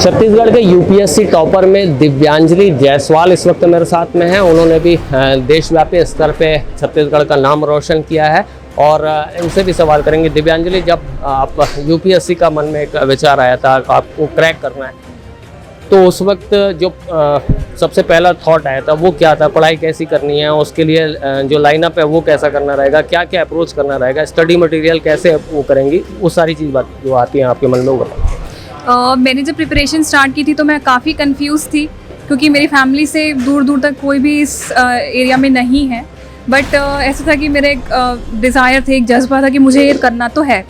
छत्तीसगढ़ के UPSC topper में दिव्यांजलि जायसवाल इस वक्त मेरे साथ में है। उन्होंने भी देशव्यापी स्तर पे छत्तीसगढ़ का नाम रोशन किया है और इनसे भी सवाल करेंगे। दिव्यांजलि, जब आप यूपीएससी का मन में एक विचार आया था आपको क्रैक करना है, तो उस वक्त जो सबसे पहला थॉट आया था वो क्या था? पढ़ाई कैसी करनी है, उसके लिए जो लाइनअप है वो कैसा करना रहेगा, क्या क्या अप्रोच करना रहेगा, स्टडी मटेरियल कैसे वो करेंगी, वो सारी चीज़ बात जो आती हैं आपके मन में वो बताएं। मैंने जब प्रिपरेशन स्टार्ट की थी तो मैं काफ़ी कंफ्यूज थी, क्योंकि मेरी फैमिली से दूर दूर तक कोई भी इस एरिया में नहीं है। बट ऐसा था कि मेरे एक डिज़ायर थे, एक जज्बा था कि मुझे ये करना तो है,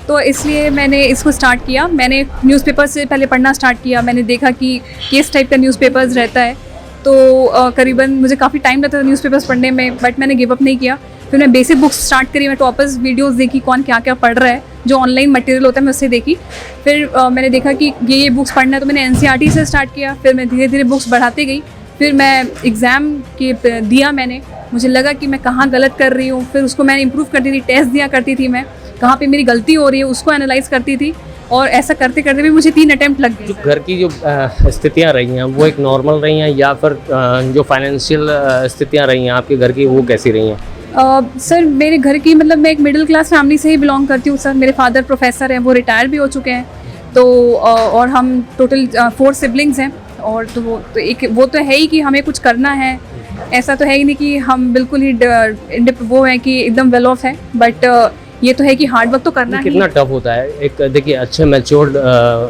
तो इसलिए मैंने इसको स्टार्ट किया। मैंने न्यूज़पेपर से पहले पढ़ना स्टार्ट किया। मैंने देखा कि किस टाइप का न्यूज़पेपर्स रहता है, तो करीबन मुझे काफ़ी टाइम लगता था न्यूज़पेपर्स पढ़ने में, बट मैंने गिव अप नहीं किया। फिर मैं बेसिक बुक्स स्टार्ट करी, मैं टॉपर्स वीडियोस देखी, कौन क्या क्या पढ़ रहा है, जो ऑनलाइन मटेरियल होता है मैं उससे देखी। फिर मैंने देखा कि ये बुक्स पढ़ना है, तो मैंने एनसीईआरटी से स्टार्ट किया। फिर मैं धीरे धीरे बुक्स बढ़ाती गई। फिर मैं एग्ज़ाम के दिया, मैंने मुझे लगा कि मैं कहाँ गलत कर रही हूँ, फिर उसको मैंने इम्प्रूव करती थी, टेस्ट दिया करती थी, मैं कहाँ पे मेरी गलती हो रही है उसको एनालाइज करती थी, और ऐसा करते करते भी मुझे 3 अटेम्प्ट लग गए। घर की जो स्थितियाँ रही हैं वो एक नॉर्मल रही हैं, या फिर जो फाइनेंशियल स्थितियाँ रही हैं आपके घर की वो कैसी रही हैं? सर मेरे घर की, मतलब मैं एक मिडिल क्लास फैमिली से ही बिलोंग करती हूँ सर। मेरे फादर प्रोफेसर हैं, वो रिटायर भी हो चुके हैं, तो और हम टोटल 4 सिबलिंग्स हैं। और तो वो तो है ही कि हमें कुछ करना है, ऐसा तो है ही नहीं कि हम बिल्कुल ही वो है कि एकदम वेल ऑफ है, बट ये तो है कि हार्ड वर्क तो करना है। कितना टफ होता है एक, देखिए, अच्छे मैच्योर्ड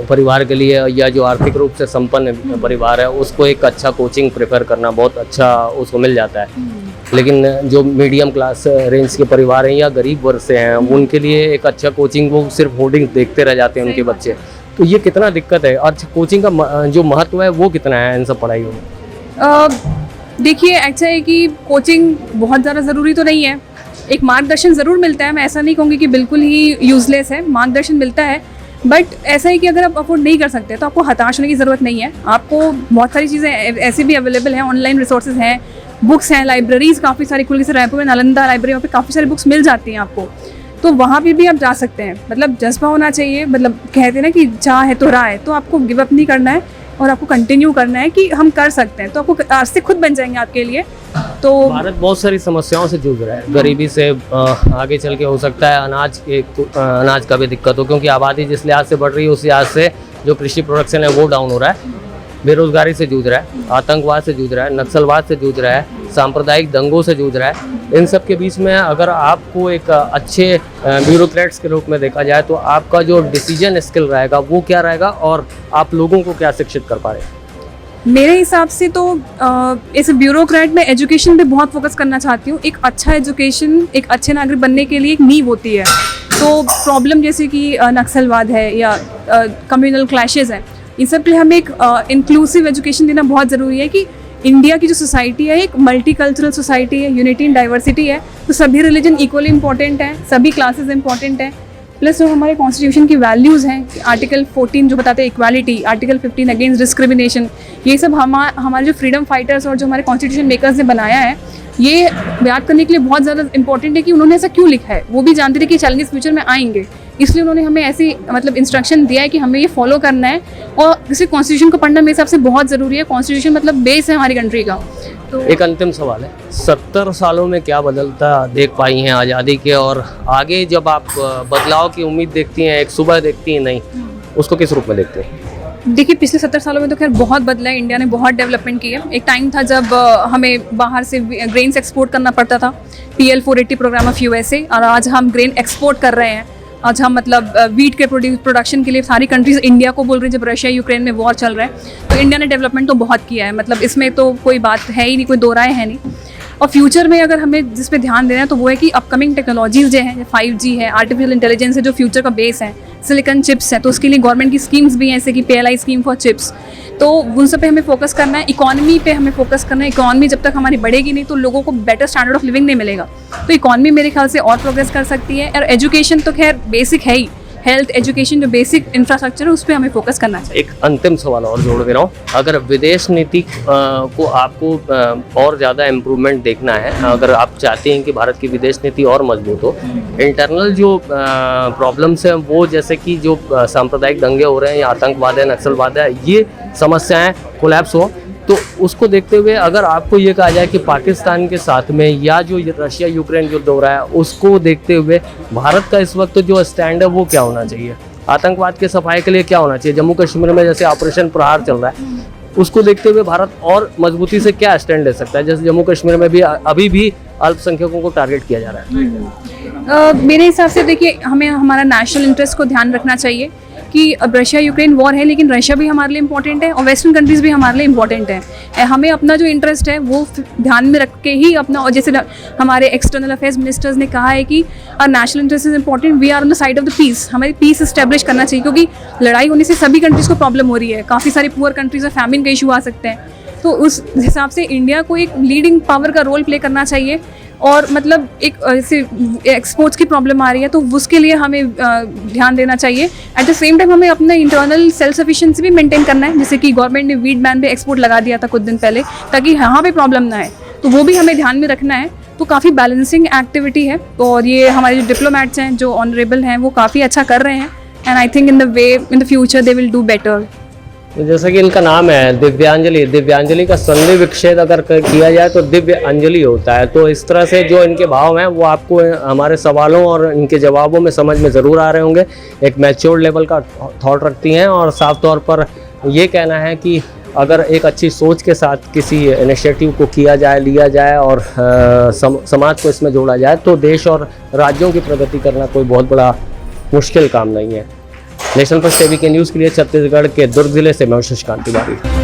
परिवार के लिए या जो आर्थिक रूप से संपन्न परिवार है उसको एक अच्छा कोचिंग प्रेफर करना बहुत अच्छा उसको मिल जाता है, लेकिन जो मीडियम क्लास रेंज के परिवार हैं या गरीब वर्ग से हैं उनके लिए एक अच्छा कोचिंग, वो सिर्फ होर्डिंग देखते रह जाते हैं उनके बच्चे। तो ये कितना दिक्कत है, और कोचिंग का जो महत्व है वो कितना है इन सब पढ़ाइयों में? देखिए, ऐसा है कि कोचिंग बहुत ज़्यादा ज़रूरी तो नहीं है, एक मार्गदर्शन ज़रूर मिलता है। मैं ऐसा नहीं कहूँगी कि बिल्कुल ही यूज़लेस है, मार्गदर्शन मिलता है। बट ऐसा है कि अगर आप अफोर्ड नहीं कर सकते तो आपको हताश होने की ज़रूरत नहीं है। आपको बहुत सारी चीज़ें ऐसी भी अवेलेबल हैं, ऑनलाइन रिसोर्सेज हैं, बुक्स हैं, लाइब्रेरीज़ काफ़ी सारी खुल, जैसे रायपुर में नालंदा लाइब्रेरी, वहाँ पे काफ़ी सारी बुक्स मिल जाती हैं आपको, तो वहाँ पे भी आप जा सकते हैं। मतलब जज्बा होना चाहिए, मतलब कहते हैं ना कि चाह है तो राह है, तो आपको गिव अप नहीं करना है और आपको कंटिन्यू करना है कि हम कर सकते हैं, तो आपको रास्ते खुद बन जाएंगे आपके लिए। तो भारत बहुत सारी समस्याओं से जूझ रहा है, गरीबी से आगे चल के हो सकता है अनाज का भी दिक्कत हो, क्योंकि आबादी जिस लिहाज से बढ़ रही है उस लिहाज से जो कृषि प्रोडक्शन है वो डाउन हो रहा है, बेरोजगारी से जूझ रहा है, आतंकवाद से जूझ रहा है, नक्सलवाद से जूझ रहा है, सांप्रदायिक दंगों से जूझ रहा है। इन सब के बीच में अगर आपको एक अच्छे ब्यूरोक्रेट्स के रूप में देखा जाए तो आपका जो डिसीजन स्किल रहेगा वो क्या रहेगा, और आप लोगों को क्या शिक्षित कर पा रहे हैं? मेरे हिसाब से तो इस ब्यूरोक्रेट में एजुकेशन पे बहुत फोकस करना चाहती हूँ। एक अच्छा एजुकेशन एक अच्छे नागरिक बनने के लिए एक नींव होती है। तो प्रॉब्लम जैसे कि नक्सलवाद है या कम्युनल क्लैशेस हैं, इन सब पे हमें एक इंक्लूसिव एजुकेशन देना बहुत ज़रूरी है कि इंडिया की जो सोसाइटी है एक मल्टी कल्चरल सोसाइटी है, यूनिटी इन डाइवर्सिटी है, तो सभी रिलीजन इक्वली इंपॉर्टेंट है, सभी क्लासेस इंपॉर्टेंट है। प्लस जो हमारे कॉन्स्टिट्यूशन की वैल्यूज़ हैं, आर्टिकल 14 जो बताते हैं इक्वालिटी, आर्टिकल 15 अगेंस्ट डिस्क्रिमिनेशन, ये सब हमारे जो फ्रीडम फाइटर्स और जो हमारे कॉन्स्टिट्यूशन मेकर्स ने बनाया है, ये याद करने के लिए बहुत ज़्यादा इंपॉर्टेंट है कि उन्होंने ऐसा क्यों लिखा है। वो भी जानते थे कि चैलेंजेस फ्यूचर में आएंगे, इसलिए उन्होंने हमें ऐसी मतलब इंस्ट्रक्शन दिया है कि हमें ये फॉलो करना है। और किसी कॉन्स्टिट्यूशन को पढ़ना मेरे हिसाब से बहुत ज़रूरी है। कॉन्स्टिट्यूशन मतलब बेस है हमारी कंट्री का। तो एक अंतिम सवाल है, 70 सालों में क्या बदलता देख पाई हैं आज़ादी के, और आगे जब आप बदलाव की उम्मीद देखती हैं, एक सुबह देखती हैं, नहीं उसको किस रूप में देखते हैं? देखिए, पिछले 70 सालों में तो खैर बहुत बदला है, इंडिया ने बहुत डेवलपमेंट की है। एक टाइम था जब हमें बाहर से ग्रेन्स एक्सपोर्ट करना पड़ता था, PL 480 प्रोग्राम ऑफ USA, और आज हम ग्रेन एक्सपोर्ट कर रहे हैं। आज हम मतलब वीट के प्रोडक्शन के लिए सारी कंट्रीज इंडिया को बोल रही है, जब रशिया यूक्रेन में वॉर चल रहा है। तो इंडिया ने डेवलपमेंट तो बहुत किया है, मतलब इसमें तो कोई बात है ही नहीं, कोई दो राय है नहीं। और फ्यूचर में अगर हमें जिस पे ध्यान देना है तो वो है कि अपकमिंग टेक्नोलॉजीज़ जो हैं, 5G है, आर्टिफिशियल इंटेलिजेंस है, जो फ्यूचर का बेस है, सिलिकॉन चिप्स है, तो उसके लिए गवर्नमेंट की स्कीम्स भी हैं, जैसे कि PLI स्कीम फॉर चिप्स। तो उन सब पे हमें फोकस करना है। इकॉनमी पे हमें फोकस करना है। इकॉनमी जब तक हमारी बढ़ेगी नहीं तो लोगों को बेटर स्टैंडर्ड ऑफ लिविंग नहीं मिलेगा। तो इकॉनमी मेरे ख्याल से और प्रोग्रेस कर सकती है। और एजुकेशन तो खैर बेसिक है ही, हेल्थ, एजुकेशन, जो बेसिक इंफ्रास्ट्रक्चर है उस पर हमें फोकस करना चाहिए। एक अंतिम सवाल और जोड़ दे रहा हूँ, अगर विदेश नीति को आपको और ज़्यादा इम्प्रूवमेंट देखना है, अगर आप चाहते हैं कि भारत की विदेश नीति और मजबूत हो, इंटरनल जो प्रॉब्लम्स हैं वो जैसे कि जो सांप्रदायिक दंगे हो रहे हैं या आतंकवाद है, नक्सलवाद है, ये समस्याएं कोलैप्स हो, तो उसको देखते हुए अगर आपको ये कहा जाए कि पाकिस्तान के साथ में या जो रशिया यूक्रेन युद्ध हो रहा है उसको देखते हुए भारत का इस वक्त जो स्टैंड है वो क्या होना चाहिए? आतंकवाद के सफाई के लिए क्या होना चाहिए? जम्मू कश्मीर में जैसे ऑपरेशन प्रहार चल रहा है उसको देखते हुए भारत और मजबूती से क्या स्टैंड ले सकता है? जैसे जम्मू कश्मीर में भी अभी भी अल्पसंख्यकों को टारगेट किया जा रहा है। मेरे हिसाब से देखिए, हमें हमारा नेशनल इंटरेस्ट को ध्यान रखना चाहिए कि अब रशिया यूक्रेन वॉर है, लेकिन रशिया भी हमारे लिए इंपॉर्टेंट है और वेस्टर्न कंट्रीज़ भी हमारे लिए इंपॉर्टेंट है। हमें अपना जो इंटरेस्ट है वो ध्यान में रख के ही अपना, और जैसे हमारे एक्सटर्नल अफेयर्स मिनिस्टर्स ने कहा है कि national interest is important, we are on the side of the peace. हमें पीस इस्टेब्लिश करना चाहिए, क्योंकि लड़ाई होने से सभी कंट्रीज़ को प्रॉब्लम हो रही है, काफ़ी सारी पुअर कंट्रीज़ में फैमिन के इशू आ सकते हैं। तो उस हिसाब से इंडिया को एक लीडिंग पावर का रोल प्ले करना चाहिए। और मतलब एक ऐसे एक्सपोर्ट्स की प्रॉब्लम आ रही है तो उसके लिए हमें ध्यान देना चाहिए। एट द सेम टाइम हमें अपना इंटरनल सेल्फ सफिशिएंसी भी मेंटेन करना है, जैसे कि गवर्नमेंट ने वीट बैन पे एक्सपोर्ट लगा दिया था कुछ दिन पहले, ताकि यहाँ पे प्रॉब्लम ना है, तो वो भी हमें ध्यान में रखना है। तो काफ़ी बैलेंसिंग एक्टिविटी है और ये हमारे जो डिप्लोमेट्स हैं, जो ऑनरेबल हैं, वो काफ़ी अच्छा कर रहे हैं and I think in the future they will do better. जैसा कि इनका नाम है दिव्यांजलि, दिव्यांजलि का संधि विच्छेद अगर किया जाए तो दिव्य अंजलि होता है। तो इस तरह से जो इनके भाव हैं वो आपको हमारे सवालों और इनके जवाबों में समझ में ज़रूर आ रहे होंगे। एक मैच्योर्ड लेवल का थॉट रखती हैं और साफ तौर पर ये कहना है कि अगर एक अच्छी सोच के साथ किसी इनिशिएटिव को किया जाए, लिया जाए और समाज को इसमें जोड़ा जाए तो देश और राज्यों की प्रगति करना कोई बहुत बड़ा मुश्किल काम नहीं है। नेशनल फर्स्ट टीवी के न्यूज़ के लिए छत्तीसगढ़ के दुर्ग जिले से मैं शशकांत तिवारी।